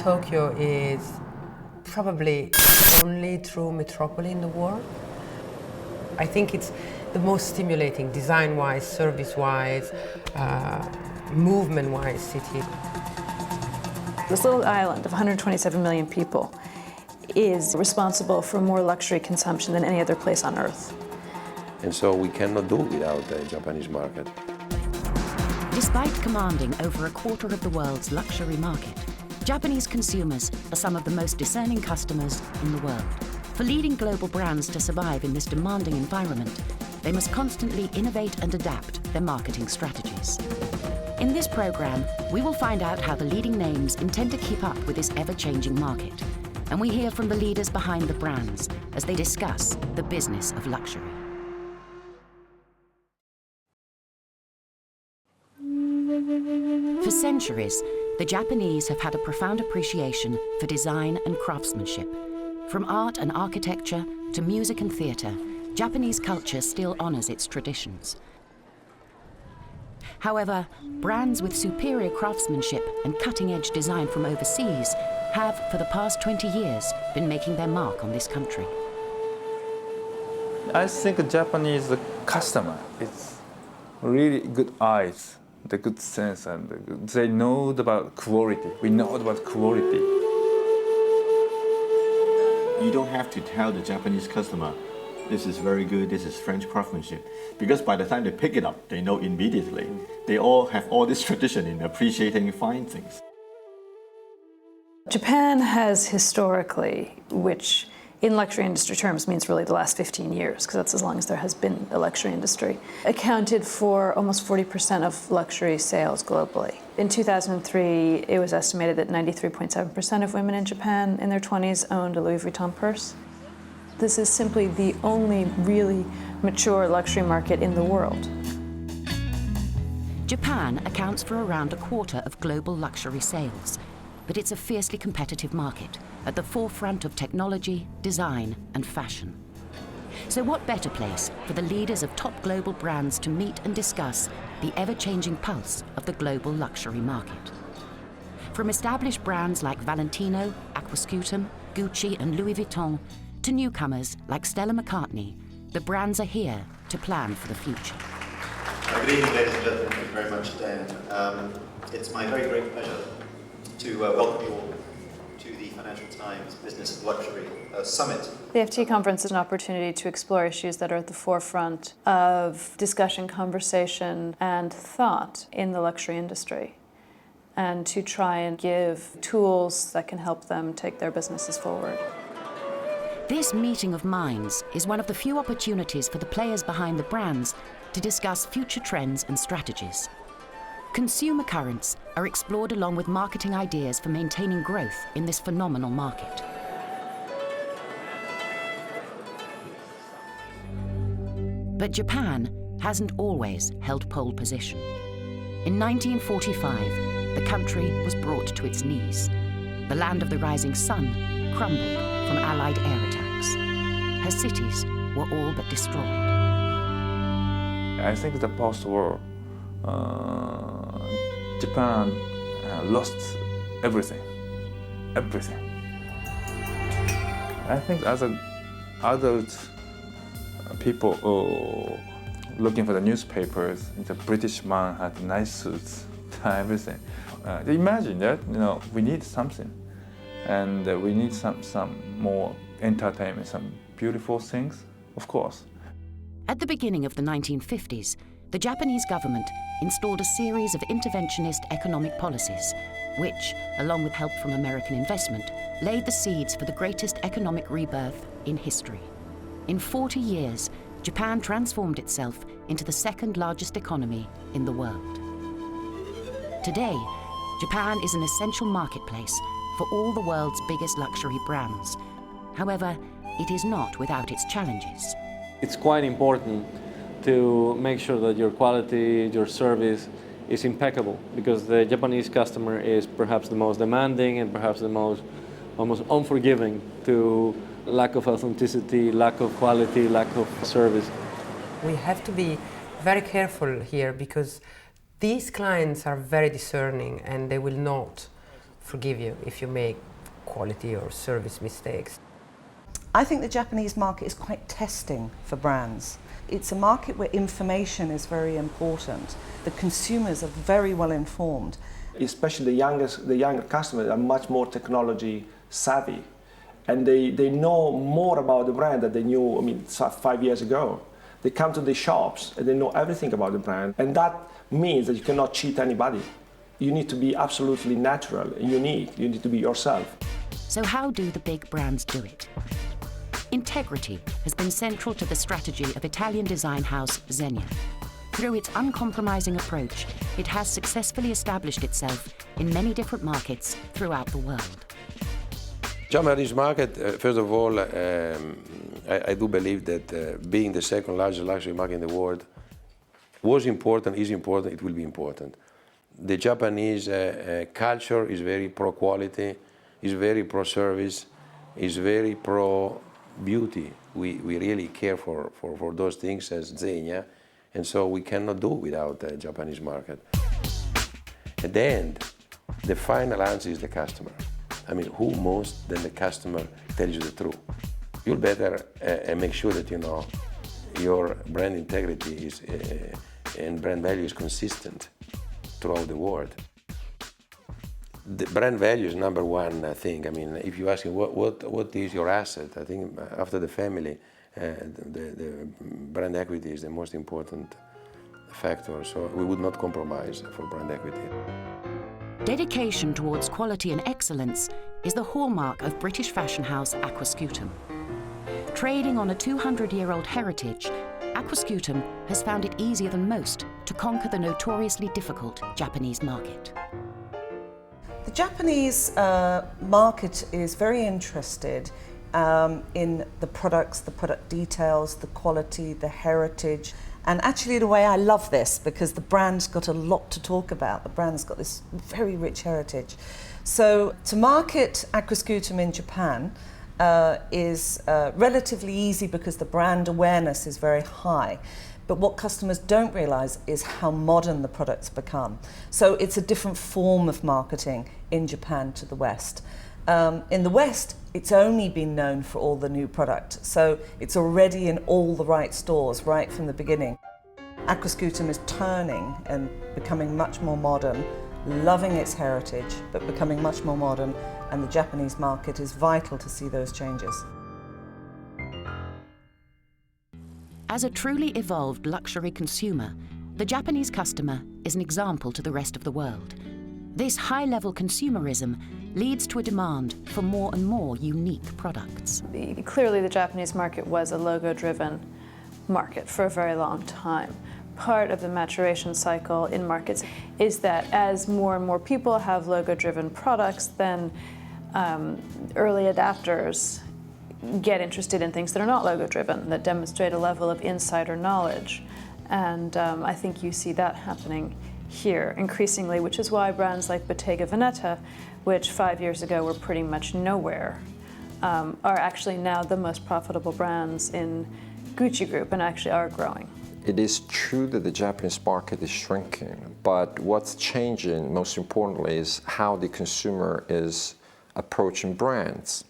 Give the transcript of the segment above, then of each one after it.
Tokyo is probably the only true metropole in the world. I think it's the most stimulating, design-wise, service-wise, movement-wise city. This little island of 127 million people is responsible for more luxury consumption than any other place on Earth. And so we cannot do without the Japanese market. Despite commanding over a quarter of the world's luxury market, Japanese consumers are some of the most discerning customers in the world. For leading global brands to survive in this demanding environment, they must constantly innovate and adapt their marketing strategies. In this program, we will find out how the leading names intend to keep up with this ever-changing market. And we hear from the leaders behind the brands as they discuss the business of luxury. For centuries, the Japanese have had a profound appreciation for design and craftsmanship. From art and architecture to music and theatre, Japanese culture still honors its traditions. However, brands with superior craftsmanship and cutting-edge design from overseas have, for the past 20 years, been making their mark on this country. I think the Japanese customer is really good eyes, the good sense, and they know about quality. We know about quality. You don't have to tell the Japanese customer, this is very good, this is French craftsmanship, because by the time they pick it up, they know immediately. They all have all this tradition in appreciating fine things. Japan has historically, which in luxury industry terms means really the last 15 years, because that's as long as there has been a luxury industry, accounted for almost 40% of luxury sales globally. In 2003, it was estimated that 93.7% of women in Japan in their 20s owned a Louis Vuitton purse. This is simply the only really mature luxury market in the world. Japan accounts for around a quarter of global luxury sales, but it's a fiercely competitive market at the forefront of technology, design, and fashion. So what better place for the leaders of top global brands to meet and discuss the ever-changing pulse of the global luxury market? From established brands like Valentino, Aquascutum, Gucci, and Louis Vuitton, to newcomers like Stella McCartney, the brands are here to plan for the future. Good evening, ladies and gentlemen. Thank you very much, Dan. It's my very great pleasure to welcome you all to the Financial Times Business of Luxury Summit. The FT conference is an opportunity to explore issues that are at the forefront of discussion, conversation, and thought in the luxury industry, and to try and give tools that can help them take their businesses forward. This meeting of minds is one of the few opportunities for the players behind the brands to discuss future trends and strategies. Consumer currents are explored along with marketing ideas for maintaining growth in this phenomenal market. But Japan hasn't always held pole position. In 1945, the country was brought to its knees. The land of the rising sun crumbled from Allied air attacks. Her cities were all but destroyed. I think the post-war, Japan lost everything. I think as an adult people looking for the newspapers, the British man had nice suits, everything. Imagine that, we need something. And we need some more entertainment, some beautiful things, of course. At the beginning of the 1950s, the Japanese government installed a series of interventionist economic policies, which, along with help from American investment, laid the seeds for the greatest economic rebirth in history. In 40 years, Japan transformed itself into the second largest economy in the world. Today, Japan is an essential marketplace for all the world's biggest luxury brands. However, it is not without its challenges. It's quite important to make sure that your quality, your service is impeccable, because the Japanese customer is perhaps the most demanding and perhaps the most almost unforgiving to lack of authenticity, lack of quality, lack of service. We have to be very careful here because these clients are very discerning and they will not forgive you if you make quality or service mistakes. I think the Japanese market is quite testing for brands. It's a market where information is very important. The consumers are very well informed. Especially the younger customers are much more technology savvy, and they know more about the brand than they knew 5 years ago. They come to the shops and they know everything about the brand, and that means that you cannot cheat anybody. You need to be absolutely natural and unique. You need to be yourself. So how do the big brands do it? Integrity has been central to the strategy of Italian design house Zegna. Through its uncompromising approach, it has successfully established itself in many different markets throughout the world. Japanese market, first of all, I do believe that being the second largest luxury market in the world was important, is important, it will be important. The Japanese culture is very pro-quality, is very pro-service, is very pro-beauty. We really care for those things as Zegna, and so we cannot do without the Japanese market. At the end, the final answer is the customer. I mean, who most than the customer tells you the truth? You'll better make sure that you know your brand integrity is, and brand value is consistent throughout the world. The brand value is number one thing. I mean, if you ask me what is your asset, I think after the family, the brand equity is the most important factor. So we would not compromise for brand equity. Dedication towards quality and excellence is the hallmark of British fashion house Aquascutum. Trading on a 200-year-old heritage, Aquascutum has found it easier than most to conquer the notoriously difficult Japanese market. The Japanese market is very interested in the products, the product details, the quality, the heritage. And actually, in a way, I love this because the brand's got a lot to talk about. The brand's got this very rich heritage. So to market Aquascutum in Japan is relatively easy because the brand awareness is very high. But what customers don't realize is how modern the products become. So it's a different form of marketing in Japan to the West. In the West, it's only been known for all the new product. So it's already in all the right stores right from the beginning. Aquascutum is turning and becoming much more modern, loving its heritage, but becoming much more modern. And the Japanese market is vital to see those changes. As a truly evolved luxury consumer, the Japanese customer is an example to the rest of the world. This high-level consumerism leads to a demand for more and more unique products. Clearly, the Japanese market was a logo-driven market for a very long time. Part of the maturation cycle in markets is that as more and more people have logo-driven products, then early adapters get interested in things that are not logo-driven, that demonstrate a level of insider knowledge. And I think you see that happening here increasingly, which is why brands like Bottega Veneta, which 5 years ago were pretty much nowhere, are actually now the most profitable brands in Gucci Group and actually are growing. It is true that the Japanese market is shrinking, but what's changing, most importantly, is how the consumer is approaching brands.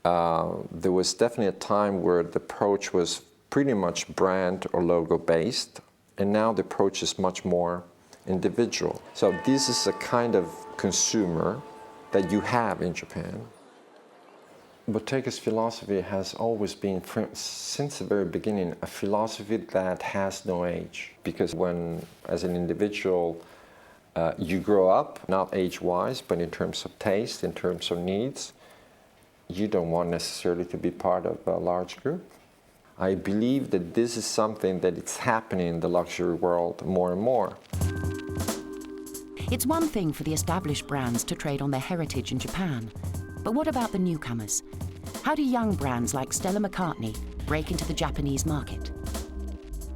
There was definitely a time where the approach was pretty much brand or logo based, and now the approach is much more individual. So this is a kind of consumer that you have in Japan. Bottega's philosophy has always been, since the very beginning, a philosophy that has no age. Because when, as an individual, you grow up, not age-wise, but in terms of taste, in terms of needs, you don't want necessarily to be part of a large group. I believe that this is something that it's happening in the luxury world more and more. It's one thing for the established brands to trade on their heritage in Japan, but what about the newcomers? How do young brands like Stella McCartney break into the Japanese market?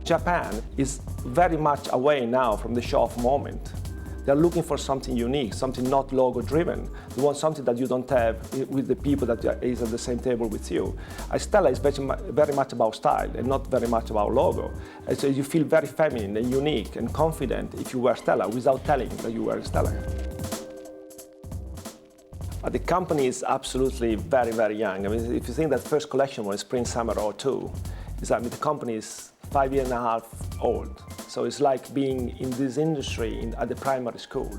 Japan is very much away now from the show-off moment. They're looking for something unique, something not logo-driven. They want something that you don't have with the people that is at the same table with you. Stella is very much about style and not very much about logo. And so you feel very feminine and unique and confident if you wear Stella without telling that you wear Stella. The company is absolutely very, very young. I mean, if you think that first collection was spring, summer '02, the company is 5 years and a half old. So it's like being in this industry at the primary school.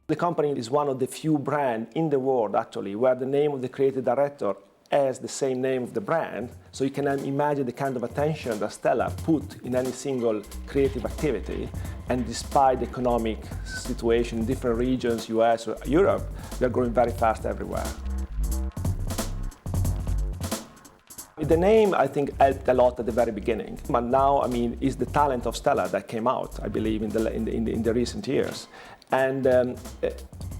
The company is one of the few brands in the world, actually, where the name of the creative director has the same name of the brand. So you can imagine the kind of attention that Stella put in any single creative activity. And despite the economic situation in different regions, US or Europe, they're growing very fast everywhere. The name, I think, helped a lot at the very beginning. But now, I mean, it's the talent of Stella that came out, I believe, in the recent years. And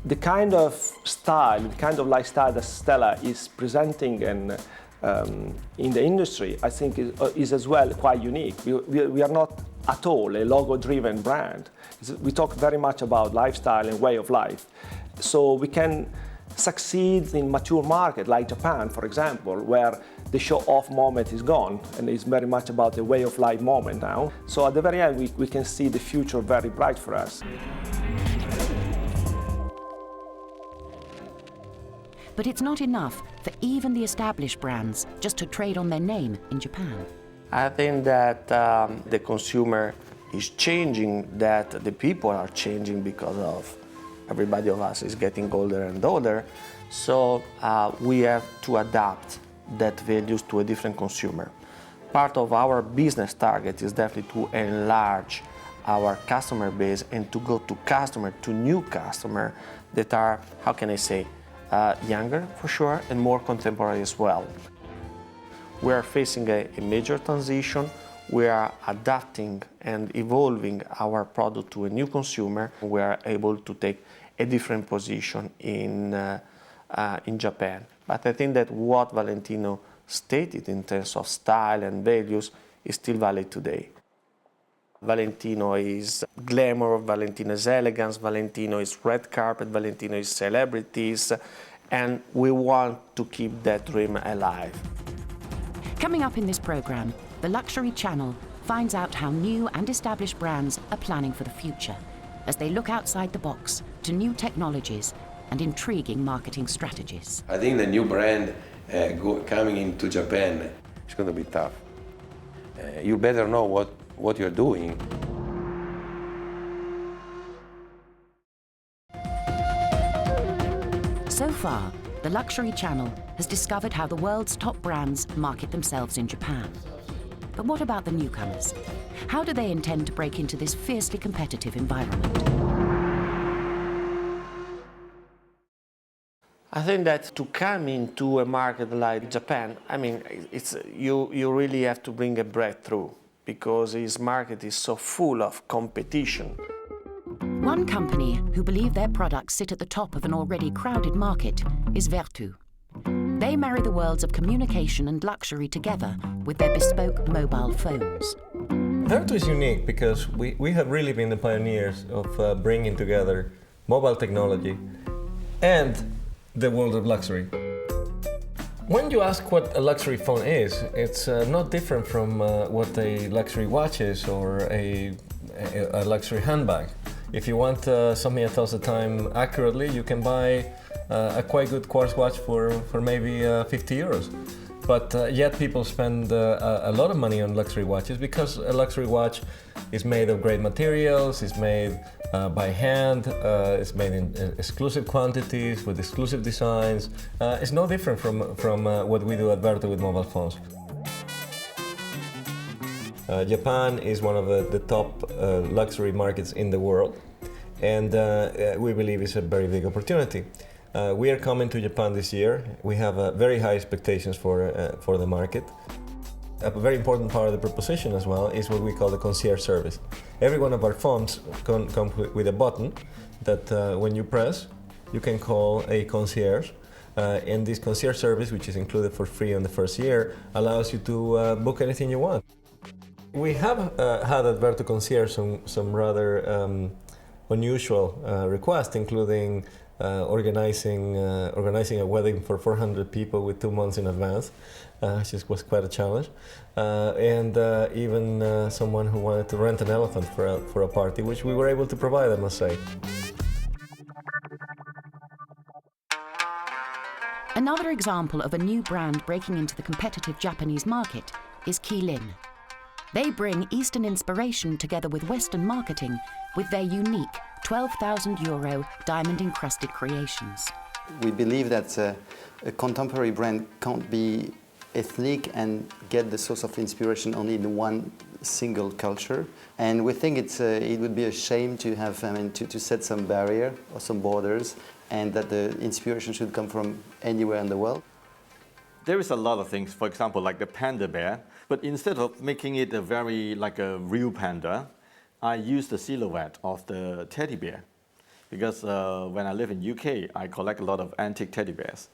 the kind of style, the kind of lifestyle that Stella is presenting and in the industry, I think is as well quite unique. We are not at all a logo-driven brand. We talk very much about lifestyle and way of life. So we can succeed in mature market like Japan, for example, where the show-off moment is gone and it's very much about the way of life moment now. So at the very end, we can see the future very bright for us. But it's not enough for even the established brands just to trade on their name in Japan. I think that the consumer is changing, that the people are changing because of everybody of us is getting older and older. So we have to adapt that values to a different consumer. Part of our business target is definitely to enlarge our customer base and to go to new customer that are, how can I say, younger for sure and more contemporary as well. We are facing a major transition. We are adapting and evolving our product to a new consumer. We are able to take a different position in Japan. But I think that what Valentino stated in terms of style and values is still valid today. Valentino is glamour, Valentino is elegance, Valentino is red carpet, Valentino is celebrities, and we want to keep that dream alive. Coming up in this program, the Luxury Channel finds out how new and established brands are planning for the future as they look outside the box to new technologies and intriguing marketing strategies. I think the new brand coming into Japan is going to be tough. You better know what you're doing. So far, the Luxury Channel has discovered how the world's top brands market themselves in Japan. But what about the newcomers? How do they intend to break into this fiercely competitive environment? I think that to come into a market like Japan, I mean, you really have to bring a breakthrough because this market is so full of competition. One company who believe their products sit at the top of an already crowded market is Vertu. They marry the worlds of communication and luxury together with their bespoke mobile phones. Vertu is unique because we have really been the pioneers of bringing together mobile technology and the world of luxury. When you ask what a luxury phone is, it's not different from what a luxury watch is or a luxury handbag. If you want something that tells the time accurately, you can buy a quite good quartz watch for maybe 50 euros. But yet people spend a lot of money on luxury watches because a luxury watch is made of great materials, it's made by hand, it's made in exclusive quantities with exclusive designs. It's no different from what we do at Vertu with mobile phones. Japan is one of the top luxury markets in the world, and we believe it's a very big opportunity. We are coming to Japan this year. We have very high expectations for the market. A very important part of the proposition as well is what we call the concierge service. Every one of our phones comes with a button that when you press, you can call a concierge. And this concierge service, which is included for free on the first year, allows you to book anything you want. We have had at Vertu Concierge some rather unusual requests, including organizing a wedding for 400 people with 2 months in advance, which was quite a challenge, and even someone who wanted to rent an elephant for a party, which we were able to provide, I must say. Another example of a new brand breaking into the competitive Japanese market is Qilin. They bring Eastern inspiration together with Western marketing with their unique €12,000 diamond-encrusted creations. We believe that a contemporary brand can't be ethnic and get the source of inspiration only in one single culture. And we think it would be a shame to have, to set some barrier or some borders, and that the inspiration should come from anywhere in the world. There is a lot of things, for example, like the panda bear, but instead of making it like a real panda, I use the silhouette of the teddy bear. Because when I live in UK, I collect a lot of antique teddy bears.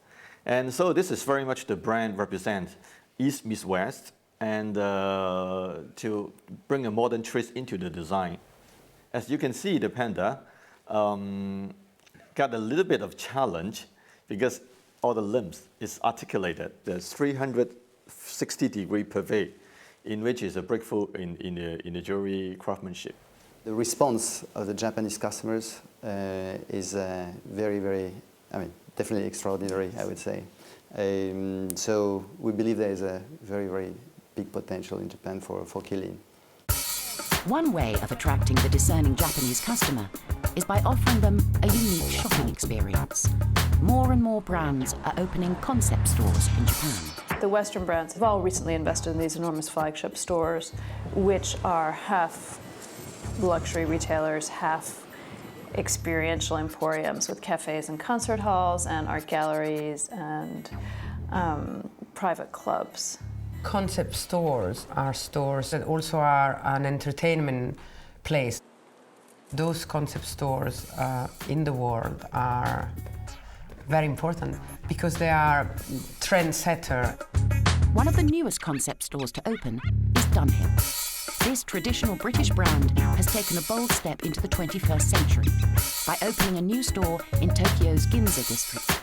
And so this is very much the brand represent East meets West, and to bring a modern twist into the design. As you can see, the panda got a little bit of challenge because all the limbs is articulated. There's 360-degree purvey, in which is a breakthrough in the jewelry craftsmanship. The response of the Japanese customers is very, definitely extraordinary, I would say. So we believe there is a very big potential in Japan for Qilin. One way of attracting the discerning Japanese customer is by offering them a unique shopping experience. More and more brands are opening concept stores in Japan. The Western brands have all recently invested in these enormous flagship stores, which are half luxury retailers, half experiential emporiums with cafes and concert halls and art galleries and private clubs. Concept stores are stores that also are an entertainment place. Those concept stores in the world are very important because they are trendsetter. One of the newest concept stores to open is Dunhill. This traditional British brand has taken a bold step into the 21st century by opening a new store in Tokyo's Ginza district.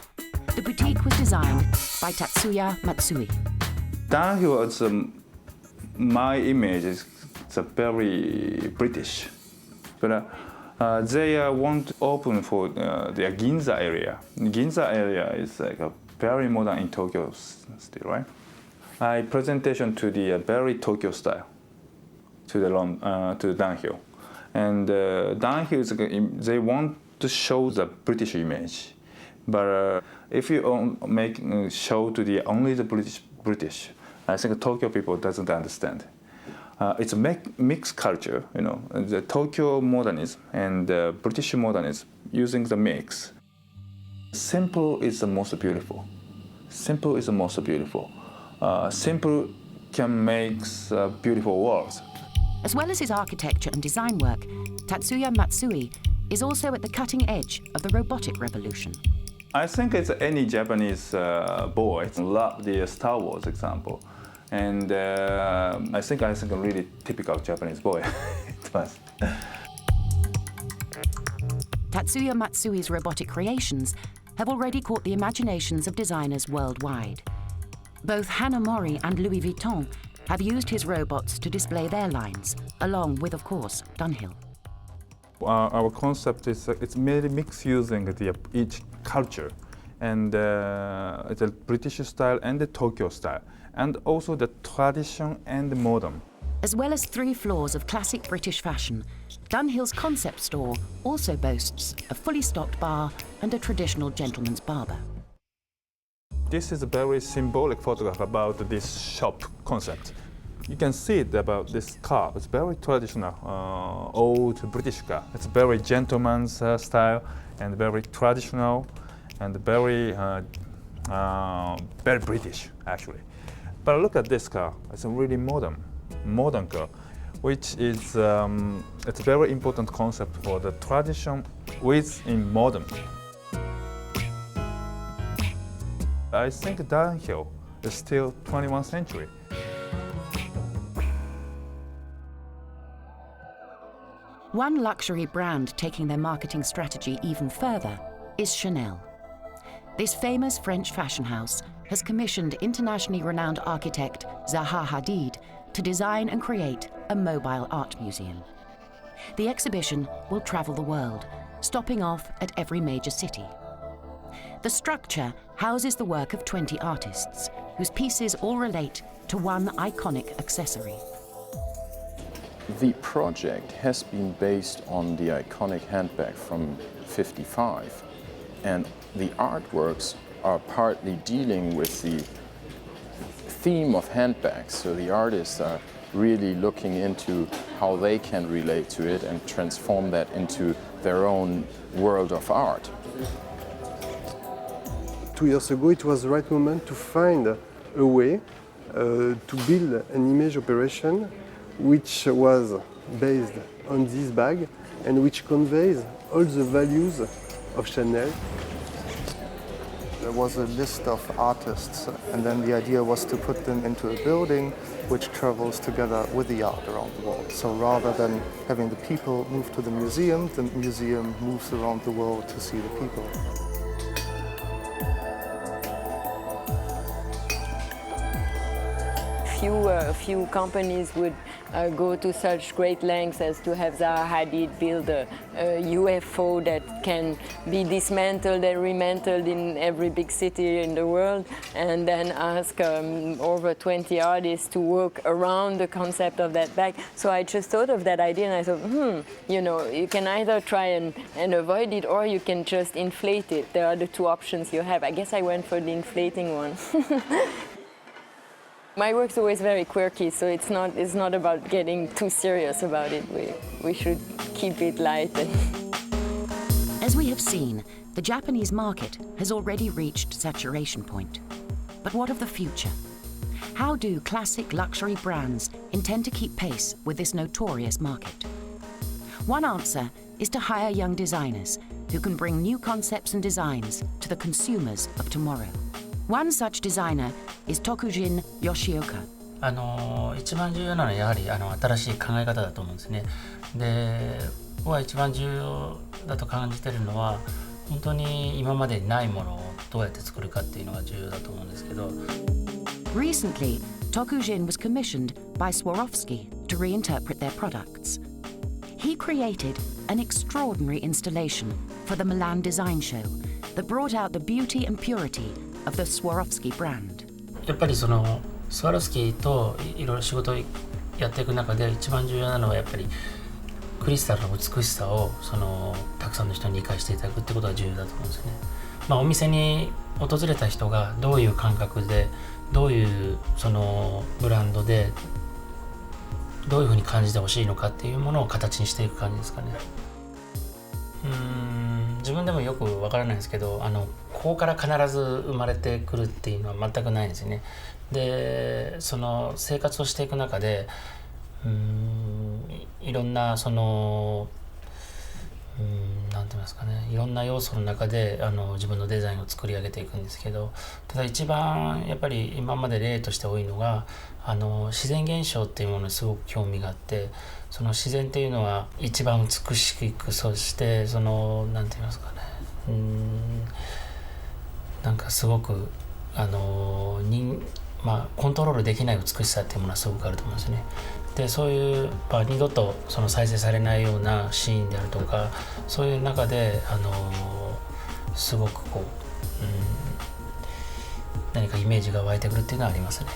The boutique was designed by Tatsuya Matsui. Dunhill is my image is very British, but they want to open for the Ginza area. Ginza area is like a very modern in Tokyo still, right? My presentation to the very Tokyo style to the Dunhill, and Dunhill is they want to show the British image, but if you make show to the only the British, I think Tokyo people doesn't understand. It's a mixed culture, the Tokyo modernism and British modernism using the mix. Simple is the most beautiful. Simple is the most beautiful. Simple can make beautiful worlds. As well as his architecture and design work, Tatsuya Matsui is also at the cutting edge of the robotic revolution. I think it's any Japanese boy love the Star Wars example, and I think a really typical Japanese boy. It was. Tatsuya Matsui's robotic creations have already caught the imaginations of designers worldwide. Both Hanamori and Louis Vuitton have used his robots to display their lines, along with, of course, Dunhill. Our concept is it's mainly mixed using each culture, and the British style and the Tokyo style, and also the tradition and the modern. As well as 3 floors of classic British fashion, Dunhill's concept store also boasts a fully stocked bar and a traditional gentleman's barber. This is a very symbolic photograph about this shop concept. You can see it about this car. It's very traditional, old British car. It's very gentleman's style and very traditional and very British, actually. But look at this car. It's a really modern car, which is it's a very important concept for the tradition within modern. I think Dunhill is still 21st century. One luxury brand taking their marketing strategy even further is Chanel. This famous French fashion house has commissioned internationally renowned architect Zaha Hadid to design and create a mobile art museum. The exhibition will travel the world, stopping off at every major city. The structure houses the work of 20 artists, whose pieces all relate to one iconic accessory. The project has been based on the iconic handbag from '55, and the artworks are partly dealing with the theme of handbags, so the artists are really looking into how they can relate to it and transform that into their own world of art. 2 years ago, it was the right moment to find a way to build an image operation which was based on this bag and which conveys all the values of Chanel. There was a list of artists, and then the idea was to put them into a building which travels together with the art around the world. So rather than having the people move to the museum moves around the world to see the people. Few companies would go to such great lengths as to have Zaha Hadid build a UFO that can be dismantled and remantled in every big city in the world, and then ask over 20 artists to work around the concept of that bag. So I just thought of that idea and I thought, you know, you can either try and avoid it or you can just inflate it. There are the two options you have. I guess I went for the inflating one. My work's always very quirky, so it's not about getting too serious about it. We should keep it light. As we have seen, the Japanese market has already reached saturation point. But what of the future? How do classic luxury brands intend to keep pace with this notorious market? One answer is to hire young designers who can bring new concepts and designs to the consumers of tomorrow. One such designer is Qilin Yoshioka. 一番重要なのはやはり新しい考え方だと思うんですね。で、僕は一番重要だと感じているのは本当に今までにないものをどうやって作るかっていうのが重要だと思うんですけど。Recently, Qilin was commissioned by Swarovski to reinterpret their products. He created an extraordinary installation for the Milan Design Show that brought out the beauty and purity of the Swarovski brand. やっぱりスワロフスキーといろいろ仕事をやっていく中で一番重要なのはやっぱりクリスタルの美しさをたくさんの人に理解していただくってことが重要だと思うんですよね。お店に訪れた人がどういう感覚でどういうブランドでどういうふうに感じてほしいのかっていうものを形にしていく感じですかね。自分でもよくわからないんですけど、ここから必ず生まれてくるっていうのは全くないんですよね。で、生活をしていく中で、いろんななんて言いますかね、いろんな要素の中で自分のデザインを作り上げていくんですけど、ただ一番やっぱり今まで例として多いのが自然現象っていうものにすごく興味があって、その自然っていうのは一番美しく、そしてなんて言いますかね、なんかすごくコントロールできない美しさっていうものはすごくあると思うんですね。で、そういう二度と再生されないようなシーンであるとか、そういう中ですごく何かイメージが湧いてくるっていうのはありますね。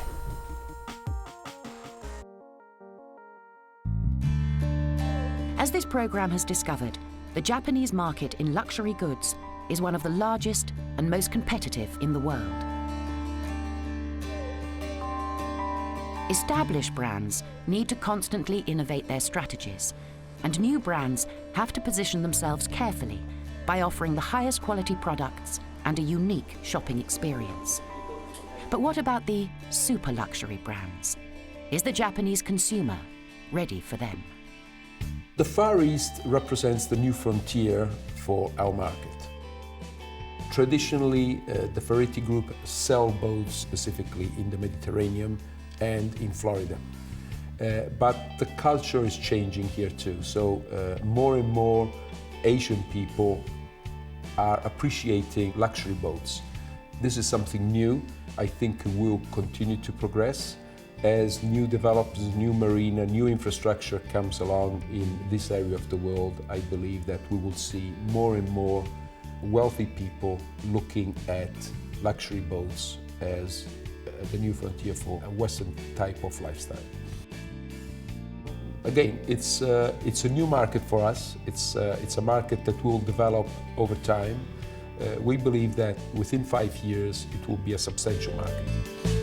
As this program has discovered, the Japanese market in luxury goods is one of the largest and most competitive in the world. Established brands need to constantly innovate their strategies, and new brands have to position themselves carefully by offering the highest quality products and a unique shopping experience. But what about the super luxury brands? Is the Japanese consumer ready for them? The Far East represents the new frontier for our market. Traditionally, the Ferretti Group sell boats specifically in the Mediterranean and in Florida. But the culture is changing here too. So more and more Asian people are appreciating luxury boats. This is something new. I think will continue to progress as new developments, new marina, new infrastructure comes along in this area of the world. I believe that we will see more and more wealthy people looking at luxury boats as the new frontier for a Western type of lifestyle. Again, it's a new market for us. It's a market that will develop over time. We believe that within 5 years it will be a substantial market.